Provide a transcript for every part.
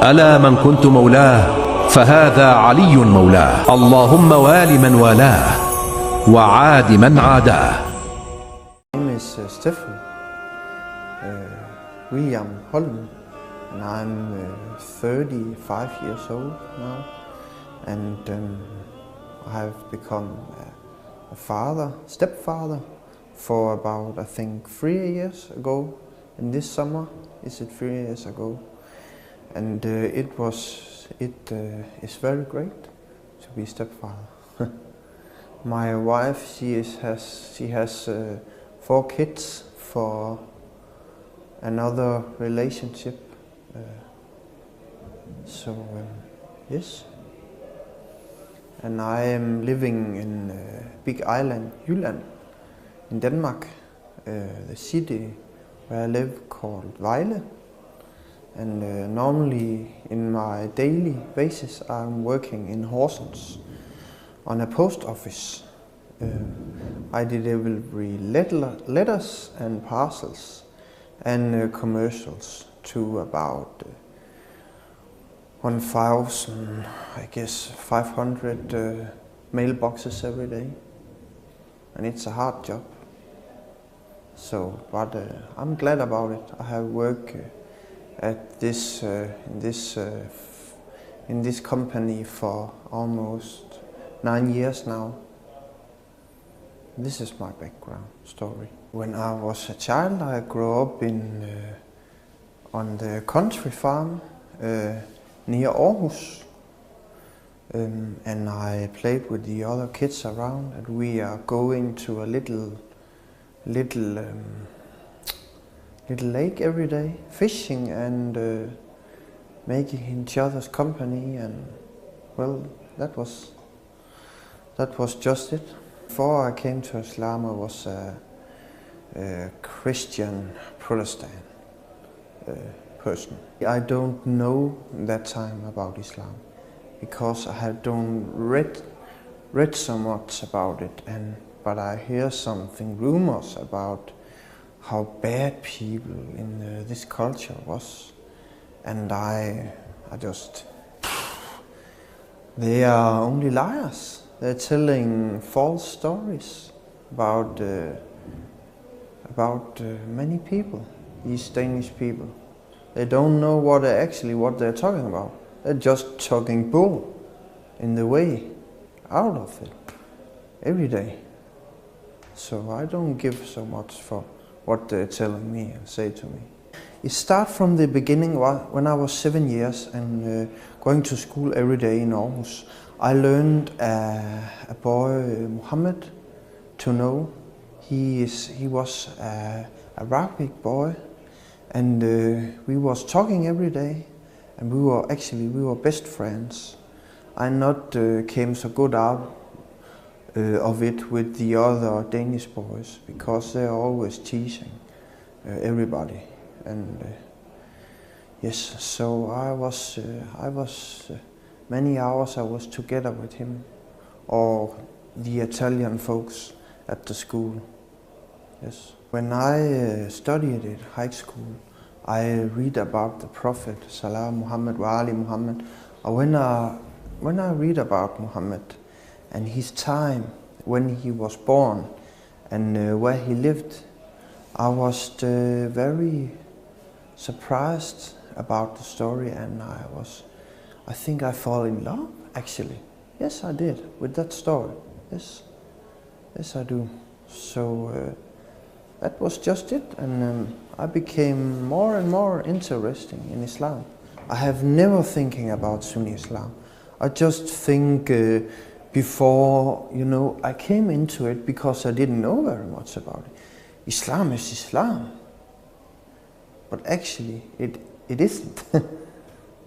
ألا من كنت مولاه فهذا علي مولاه. اللهم وال من والاه وعاد من عاداه. My name is Stefan William Holm, and I'm 35 years old now, and I've become a father, stepfather, for about, I think, 3 years ago. In this summer, is it 3 years ago? And it is very great to be stepfather. My wife, she has 4 kids for another relationship. Yes. And I am living in big island, Jylland, in Denmark, the city where I live called Vejle. And normally in my daily basis I'm working in Horsens on a post office. I deliver letters and parcels and commercials to about 1,000, I guess 500 mailboxes every day, and it's a hard job. So, but I'm glad about it. I have worked at this in this company for almost 9 years now. This is my background story. When I was a child, I grew up on the country farm near Aarhus, and I played with the other kids around. And we are going to a little lake every day, fishing and making each other's company, and well, that was just it. Before I came to Islam, I was a Christian Protestant person. I don't know that time about Islam because I don't read so much about it, but I hear rumors about how bad people in this culture was, and I just, they are only liars. They're telling false stories about many people, these Danish people. They don't know what they're talking about. They're just talking bull in the way out of it every day. So I don't give so much for what they're telling me and say to me. It started from the beginning when I was 7 years and going to school every day in Aarhus. I learned a boy, Muhammad, to know. He was a Arabic boy, and we was talking every day, and we were best friends. I not came so good out of it with the other Danish boys because they're always teasing everybody, and yes, so I was many hours I was together with him or the Italian folks at the school. Yes. When I studied at high school, I read about the Prophet, Salam Muhammad wa Ali Muhammad. When I read about Muhammad and his time when he was born and where he lived, I was very surprised about the story, and I think I fell in love, actually. Yes, I did, with that story. Yes, I do. So that was just it, and I became more and more interested in Islam. I have never thinking about Sunni Islam. I just think before, I came into it because I didn't know very much about it. Islam is Islam. But actually, it isn't.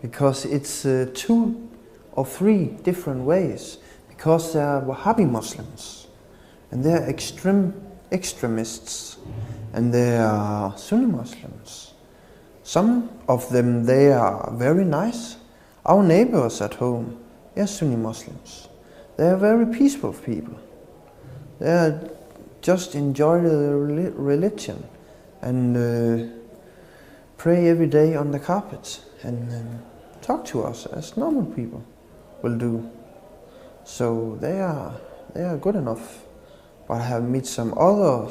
Because it's 2 or 3 different ways. Because there are Wahhabi Muslims, and there are extremists, and there are Sunni Muslims. Some of them, they are very nice. Our neighbors at home, they are Sunni Muslims. They are very peaceful people. They just enjoy the religion and pray every day on the carpet. And talk to us as normal people will do. So they are good enough. But I have met some other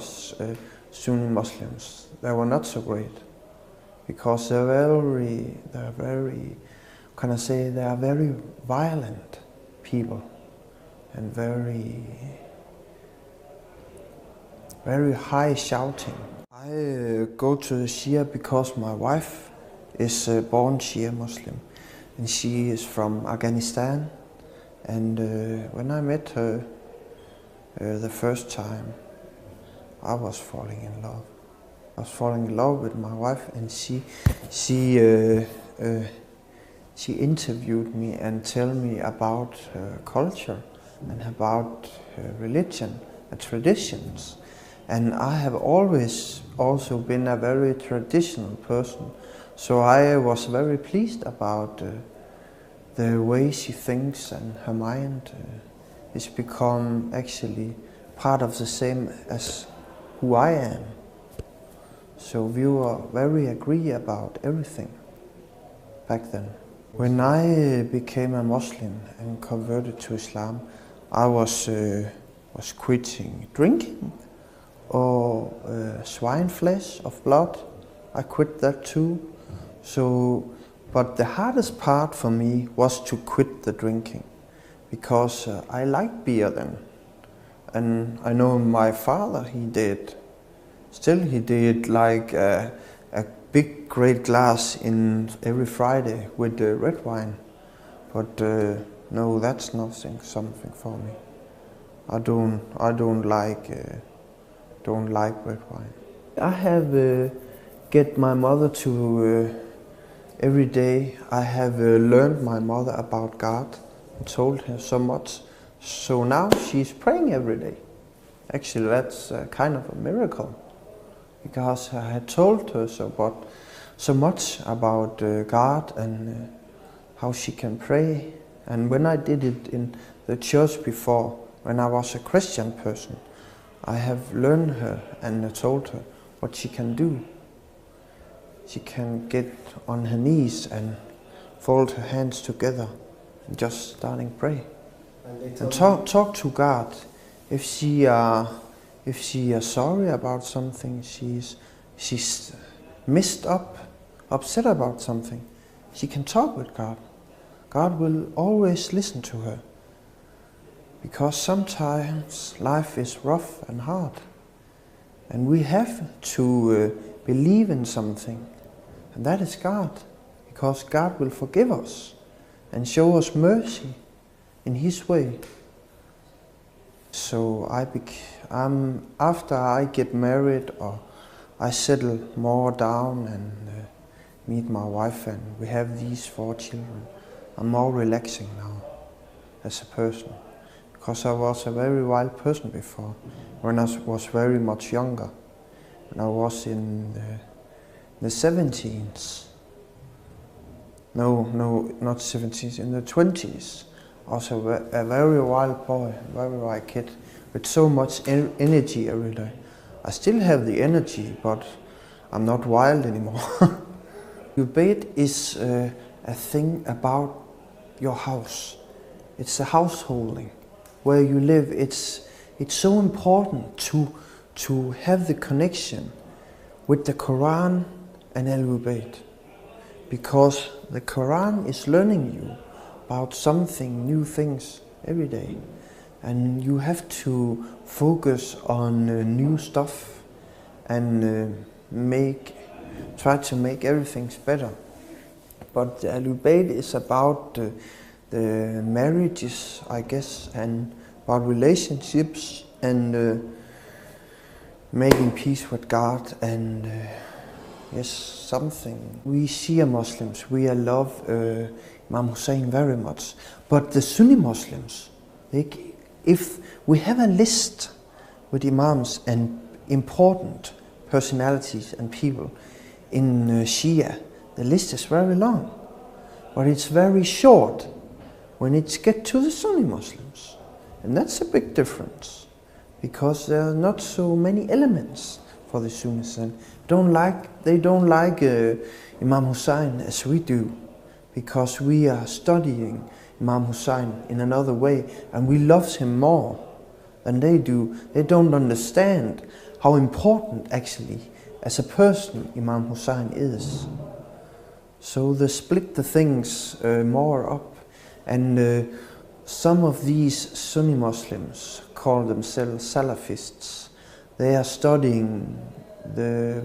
Sunni Muslims that were not so great, because they are very violent people and very high shouting. I go to the Shia because my wife is born Shia Muslim, and she is from Afghanistan. And when I met her the first time, I was falling in love. I was falling in love with my wife, and she interviewed me and tell me about her culture and about her religion and traditions. And I have always also been a very traditional person, so I was very pleased about the way she thinks, and her mind is become actually part of the same as who I am. So we were very agree about everything back then. When I became a Muslim and converted to Islam, I was quitting drinking or swine flesh of blood. I quit that too. But the hardest part for me was to quit the drinking, because I liked beer then. And I know my father, he did like a big great glass in every Friday with the red wine. But no, that's something for me. I don't like red wine. I have get my mother to every day. I have learned my mother about God and told her so much. So now she's praying every day. Actually, that's kind of a miracle, because I had told her so much about God and how she can pray. And when I did it in the church before, when I was a Christian person, I have learned her and told her what she can do. She can get on her knees and fold her hands together and just starting pray. And talk to God. If she is sorry about something, she's upset about something, she can talk with God. God will always listen to her, because sometimes life is rough and hard, and we have to believe in something, and that is God, because God will forgive us and show us mercy in His way. So after I get married, or I settle more down and meet my wife, and we have these 4 children, I'm more relaxing now as a person, because I was a very wild person before, when I was very much younger. When I was in the 17s, no, not 17s, in the 20s, I was a very wild boy, very wild kid, with so much energy every day. I still have the energy, but I'm not wild anymore. Debate is a thing about your house. It's the householding where you live. It's so important to have the connection with the Quran and Al-Ubaid, because the Quran is learning you about something, new things every day, and you have to focus on new stuff and try to make everything better. But the Al-Ubaid is about the marriages, I guess, and about relationships and making peace with God, and yes, something. We Shia Muslims, we love Imam Hussein very much, but the Sunni Muslims, if we have a list with imams and important personalities and people in Shia, the list is very long, but it's very short when it gets to the Sunni Muslims. And that's a big difference, because there are not so many elements for the Sunnis, and they don't like Imam Hussein as we do, because we are studying Imam Hussein in another way, and we love him more than they do. They don't understand how important actually as a person Imam Hussein is. So they split the things more up, and some of these Sunni Muslims call themselves Salafists. They are studying the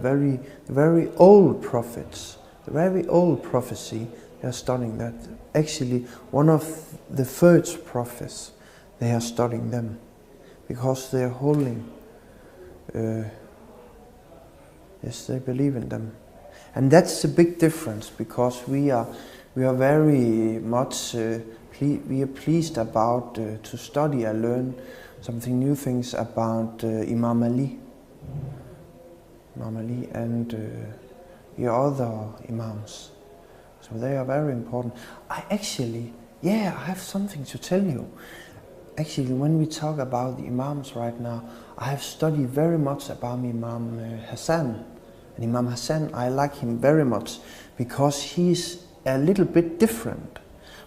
very old prophets, the very old prophecy. They are studying that. Actually, one of the first prophets, they are studying them because they are holding. Yes, they believe in them, and that's a big difference, because we are very much we are pleased about to study and learn something new things about Imam Ali and the other Imams. So they are very important. I have something to tell you. Actually, when we talk about the Imams right now, I have studied very much about Imam Hassan. And Imam Hassan, I like him very much because he's a little bit different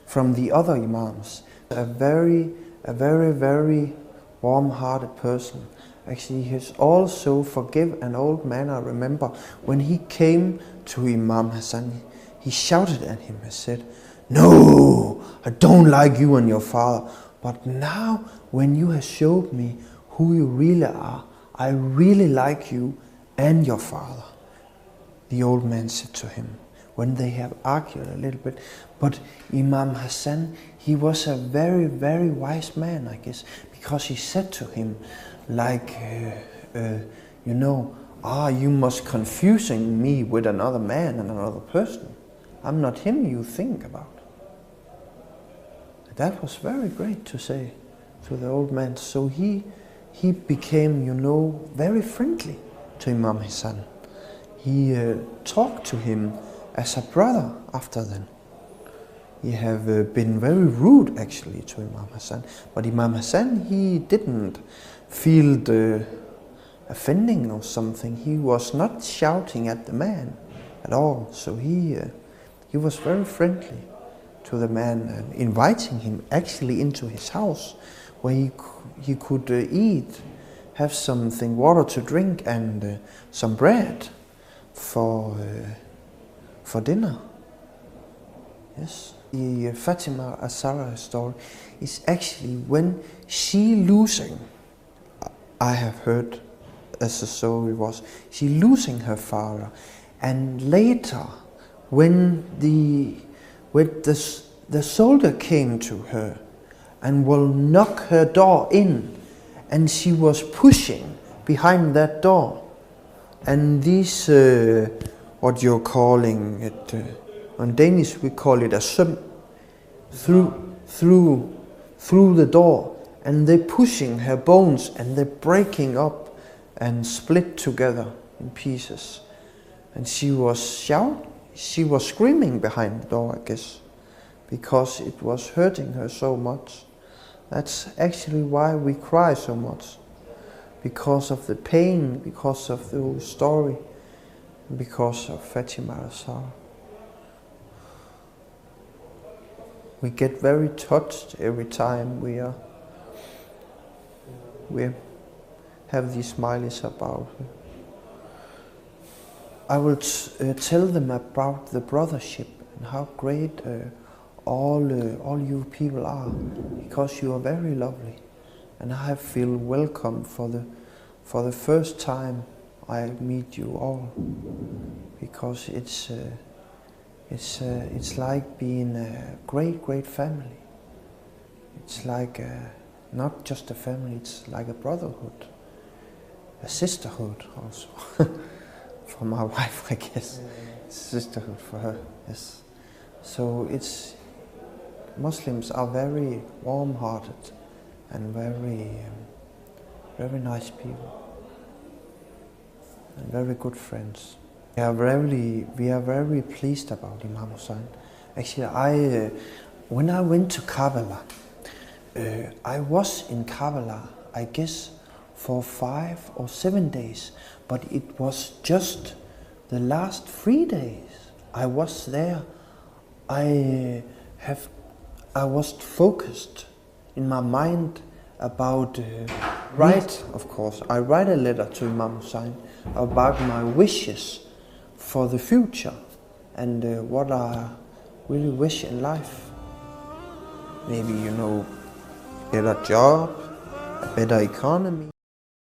from the other Imams. A very warm-hearted person. Actually, he's also forgive an old man. I remember when he came to Imam Hassan, he shouted at him and said, "No, I don't like you and your father. But now, when you have showed me who you really are, I really like you and your father." The old man said to him, when they have argued a little bit. But Imam Hassan, he was a very wise man, I guess, because he said to him, like, you must confusing me with another man and another person. I'm not him you think about. That was very great to say to the old man. So he became, very friendly to Imam Hassan. He talked to him as a brother after then. He have been very rude actually to Imam Hassan. But Imam Hassan, he didn't feel the offending or something. He was not shouting at the man at all. So he was very friendly to the man, and inviting him actually into his house where he could eat, have something, water to drink, and some bread for dinner. Yes. The Fatima Azhara story is actually when she losing, I have heard as the story was, she losing her father, and later when the soldier came to her and will knock her door in, and she was pushing behind that door, and this what you're calling it on Danish we call it a søm, through the door, and they're pushing her bones and they're breaking up and split together in pieces, and she was screaming behind the door, I guess, because it was hurting her so much. That's actually why we cry so much, because of the pain, because of the story, because of Fatima Azhara. We get very touched every time we have these smileys about her. I will tell them about the brothership and how great all you people are, because you are very lovely, and I feel welcome for the first time I meet you all, because it's like being a great family. It's like not just a family, it's like a brotherhood, a sisterhood also. For my wife, I guess. Sisterhood for her, yes. So Muslims are very warm-hearted and very nice people and very good friends. We are very pleased about Imam Hussein. Actually, when I went to Karbala, I was in Karbala, I guess, for 5 or 7 days, but it was just the last 3 days I was there. I was focused in my mind about of course, I write a letter to Imam Hussein about my wishes for the future and what I really wish in life. Maybe, better job, a better economy.